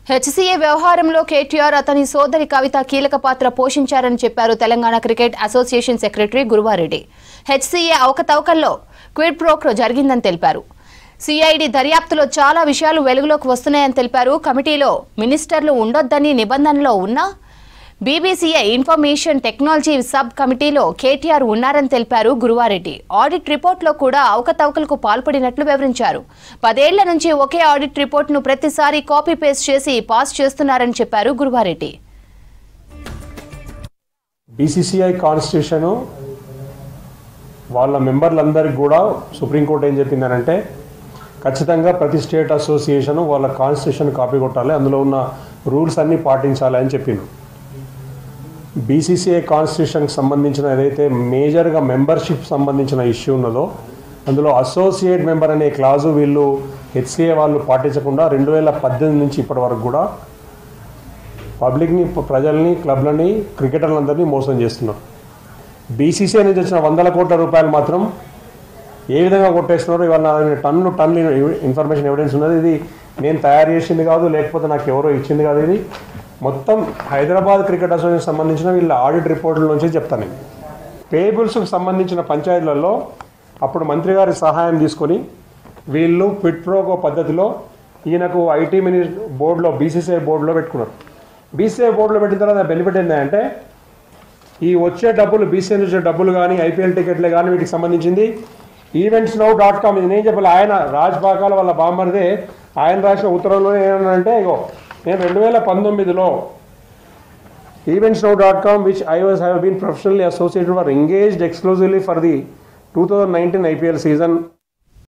HCA వ్యవహారంలో కేటీఆర్ అతని సోదరి కవిత కీలక పాత్ర పోషించారని చెప్పారు Telangana cricket association secretary Guruvareddy. HCA అవకతవకల్లో క్విడ్ ప్రోక్రో జరిగిందని తెలిపారు. సిఐడి దర్యాప్తులో చాలా విషయాలు వెలుగులోకి వస్తున్నాయని తెలిపారు. కమిటీలో మినిస్టర్లు ఉండొద్దని నిబంధనలో ఉన్నా బీబీసీఐ ఇన్ఫర్మేషన్ టెక్నాలజీ సబ్ కమిటీలో కేటీఆర్ ఉన్నారని తెలిపారు గురువారెడ్డి. ఆడిట్ రిపోర్టులో కూడా అవకతవకలకు పాల్పడినట్లు వివరించారు. 10 ఏళ్ల నుంచి ఒకే ఆడిట్ రిపోర్టును ప్రతిసారి కాపీ పేస్ట్ చేసి పాస్ చేస్తున్నారని చెప్పారు గురువారెడ్డి. బీసీసీఐ కాన్స్టిట్యూషన్ వాళ్ళ మెంబర్లందరికీ కూడా సుప్రీంకోర్టు ఏం చెప్పిందనంటే ఖచ్చితంగా ప్రతి స్టేట్ అసోసియేషన్ వాళ్ళ కాన్స్టిట్యూషన్ కాపీ కొట్టాలి, అందులో ఉన్న రూల్స్ అన్నీ పాటించాలి అని చెప్పింది. బీసీసీఐ కాన్స్టిట్యూషన్కి సంబంధించిన ఏదైతే మేజర్గా మెంబర్షిప్ సంబంధించిన ఇష్యూ ఉన్నదో అందులో అసోసియేట్ మెంబర్ అనే క్లాజు వీళ్ళు హెచ్సీఏ వాళ్ళు పాటించకుండా 2018 నుంచి ఇప్పటి వరకు కూడా పబ్లిక్ని, ప్రజల్ని, క్లబ్లని, క్రికెటర్లందరినీ మోసం చేస్తున్నారు. బీసీసీఐ నుంచి వచ్చిన 100 కోట్ల రూపాయలు మాత్రం ఏ విధంగా కొట్టేస్తున్నారో ఇవాళ టన్ను ఇన్ఫర్మేషన్ ఎవిడెన్స్ ఉన్నది. ఇది నేను తయారు చేసింది కాదు, లేకపోతే నాకు ఎవరో ఇచ్చింది కాదు. ఇది మొత్తం హైదరాబాద్ క్రికెట్ అసోసియేషన్ సంబంధించిన వీళ్ళ ఆడిట్ రిపోర్టుల నుంచి చెప్తాను. పేబుల్స్కి సంబంధించిన పంచాయతీలలో అప్పుడు మంత్రి గారి సహాయం తీసుకొని వీళ్ళు క్విడ్ ప్రోకో పద్ధతిలో ఈయనకు ఐటీ బోర్డులో బీసీసీఐ బోర్డులో పెట్టుకున్నారు. బీసీసీఐ బోర్డులో పెట్టిన తర్వాత బెనిఫిట్ ఏంటంటే ఈ వచ్చే డబ్బులు, బీసీసీఐ వచ్చే డబ్బులు కానీ, ఐపీఎల్ టికెట్లే కానీ వీటికి సంబంధించింది eventsnow.com ఇది నేను చెప్పాలి. ఆయన రాజ్ బాకాల వాళ్ళ బామ్మరిదే ఆయన రాసిన ఉత్తరంలో ఏమన్నానంటే ఇగో నేను 2019లో eventsnow.com which I have been professionally associated or engaged exclusively for the 2019 IPL season